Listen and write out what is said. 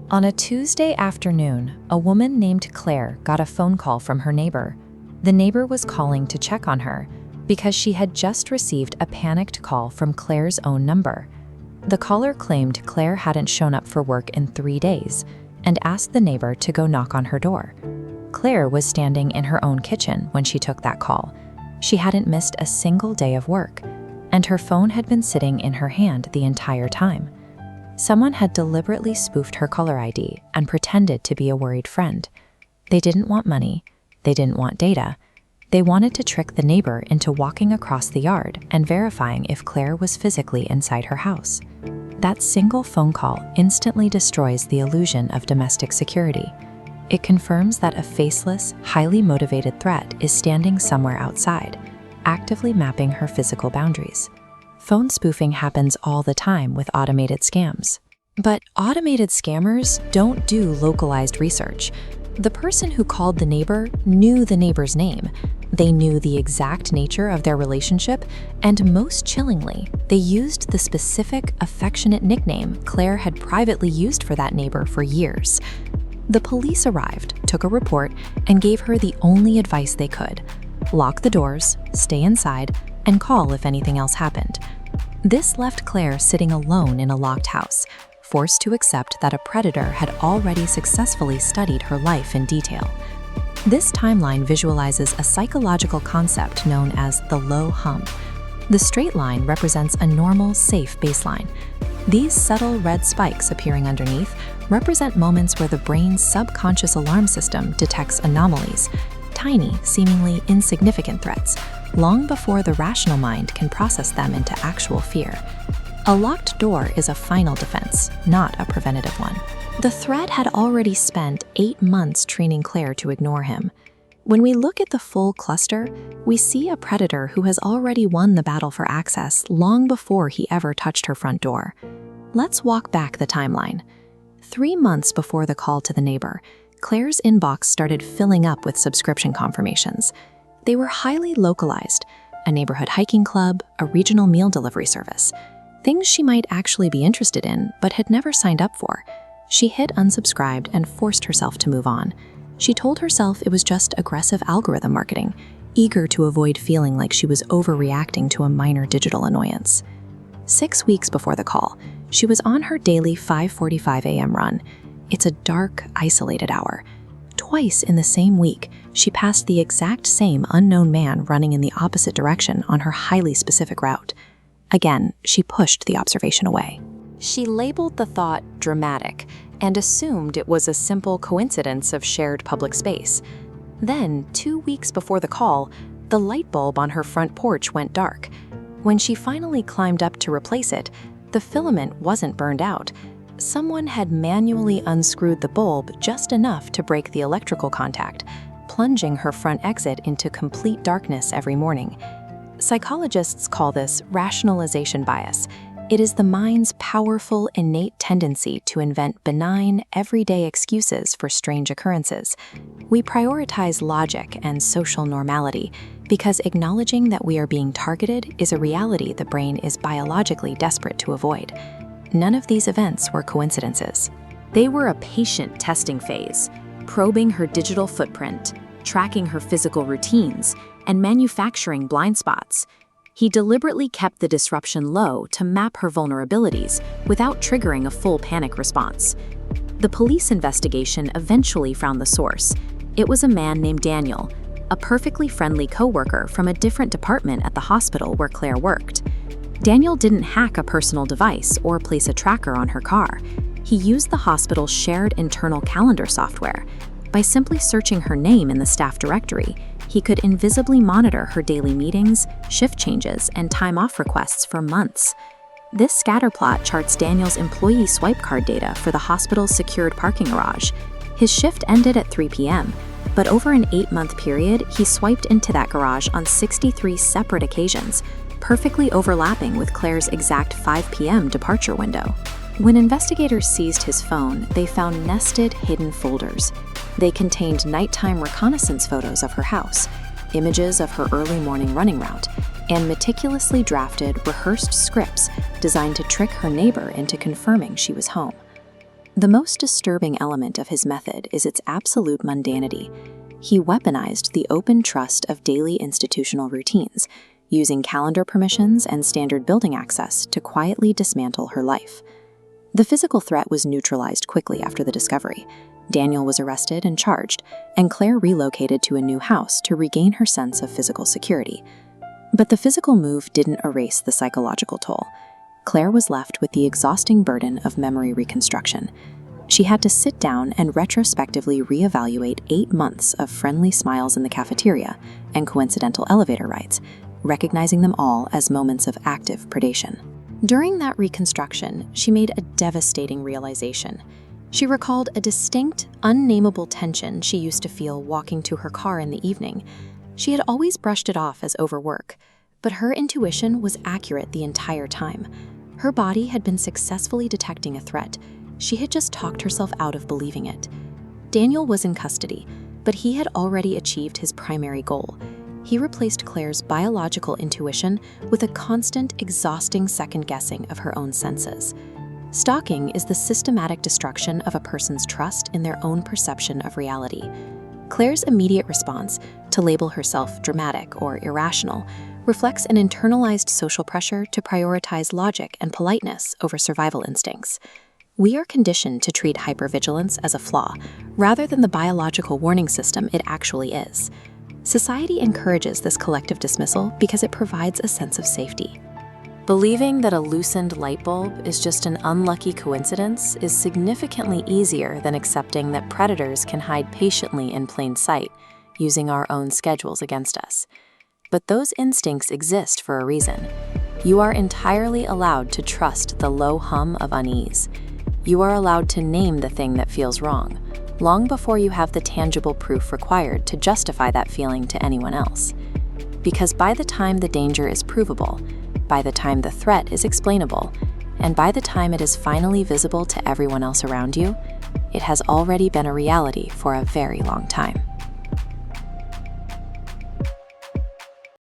On a Tuesday afternoon, a woman named Claire got a phone call from her neighbor. The neighbor was calling to check on her because she had just received a panicked call from Claire's own number. The caller claimed Claire hadn't shown up for work in 3 days and asked the neighbor to go knock on her door. Claire was standing in her own kitchen when she took that call. She hadn't missed a single day of work, and her phone had been sitting in her hand the entire time. Someone had deliberately spoofed her caller ID and pretended to be a worried friend. They didn't want money. They didn't want data. They wanted to trick the neighbor into walking across the yard and verifying if Claire was physically inside her house. That single phone call instantly destroys the illusion of domestic security. It confirms that a faceless, highly motivated threat is standing somewhere outside, actively mapping her physical boundaries. Phone spoofing happens all the time with automated scams. But automated scammers don't do localized research. The person who called the neighbor knew the neighbor's name. They knew the exact nature of their relationship, and most chillingly, they used the specific, affectionate nickname Claire had privately used for that neighbor for years. The police arrived, took a report, and gave her the only advice they could: lock the doors, stay inside, and call if anything else happened. This left Claire sitting alone in a locked house, forced to accept that a predator had already successfully studied her life in detail. This timeline visualizes a psychological concept known as the low hump. The straight line represents a normal, safe baseline. These subtle red spikes appearing underneath represent moments where the brain's subconscious alarm system detects anomalies, tiny, seemingly insignificant threats, long before the rational mind can process them into actual fear. A locked door is a final defense, not a preventative one. The threat had already spent 8 months training Claire to ignore him. When we look at the full cluster, we see a predator who has already won the battle for access long before he ever touched her front door. Let's walk back the timeline. 3 months before the call to the neighbor, Claire's inbox started filling up with subscription confirmations. They were highly localized: a neighborhood hiking club, a regional meal delivery service. Things she might actually be interested in, but had never signed up for. She hit unsubscribed and forced herself to move on. She told herself it was just aggressive algorithm marketing, eager to avoid feeling like she was overreacting to a minor digital annoyance. 6 weeks before the call, she was on her daily 5:45 a.m. run. It's a dark, isolated hour. Twice in the same week, she passed the exact same unknown man running in the opposite direction on her highly specific route. Again, she pushed the observation away. She labeled the thought dramatic and assumed it was a simple coincidence of shared public space. Then, 2 weeks before the call, the light bulb on her front porch went dark. When she finally climbed up to replace it, the filament wasn't burned out. Someone had manually unscrewed the bulb just enough to break the electrical contact, plunging her front exit into complete darkness every morning. Psychologists call this rationalization bias. It is the mind's powerful, innate tendency to invent benign, everyday excuses for strange occurrences. We prioritize logic and social normality because acknowledging that we are being targeted is a reality the brain is biologically desperate to avoid. None of these events were coincidences. They were a patient testing phase, probing her digital footprint, tracking her physical routines, and manufacturing blind spots. He deliberately kept the disruption low to map her vulnerabilities without triggering a full panic response. The police investigation eventually found the source. It was a man named Daniel, a perfectly friendly coworker from a different department at the hospital where Claire worked. Daniel didn't hack a personal device or place a tracker on her car. He used the hospital's shared internal calendar software. By simply searching her name in the staff directory, he could invisibly monitor her daily meetings, shift changes, and time off requests for months. This scatterplot charts Daniel's employee swipe card data for the hospital's secured parking garage. His shift ended at 3 p.m., but over an 8-month period, he swiped into that garage on 63 separate occasions, perfectly overlapping with Claire's exact 5 p.m. departure window. When investigators seized his phone, they found nested, hidden folders. They contained nighttime reconnaissance photos of her house, images of her early morning running route, and meticulously drafted, rehearsed scripts designed to trick her neighbor into confirming she was home. The most disturbing element of his method is its absolute mundanity. He weaponized the open trust of daily institutional routines, using calendar permissions and standard building access to quietly dismantle her life. The physical threat was neutralized quickly after the discovery. Daniel was arrested and charged, and Claire relocated to a new house to regain her sense of physical security. But the physical move didn't erase the psychological toll. Claire was left with the exhausting burden of memory reconstruction. She had to sit down and retrospectively reevaluate 8 months of friendly smiles in the cafeteria and coincidental elevator rides, recognizing them all as moments of active predation. During that reconstruction, she made a devastating realization. She recalled a distinct, unnameable tension she used to feel walking to her car in the evening. She had always brushed it off as overwork, but her intuition was accurate the entire time. Her body had been successfully detecting a threat. She had just talked herself out of believing it. Daniel was in custody, but he had already achieved his primary goal. He replaced Claire's biological intuition with a constant, exhausting second-guessing of her own senses. Stalking is the systematic destruction of a person's trust in their own perception of reality. Claire's immediate response, to label herself dramatic or irrational, reflects an internalized social pressure to prioritize logic and politeness over survival instincts. We are conditioned to treat hypervigilance as a flaw, rather than the biological warning system it actually is. Society encourages this collective dismissal because it provides a sense of safety. Believing that a loosened light bulb is just an unlucky coincidence is significantly easier than accepting that predators can hide patiently in plain sight, using our own schedules against us. But those instincts exist for a reason. You are entirely allowed to trust the low hum of unease. You are allowed to name the thing that feels wrong, long before you have the tangible proof required to justify that feeling to anyone else. Because by the time the danger is provable, by the time the threat is explainable, and by the time it is finally visible to everyone else around you, it has already been a reality for a very long time.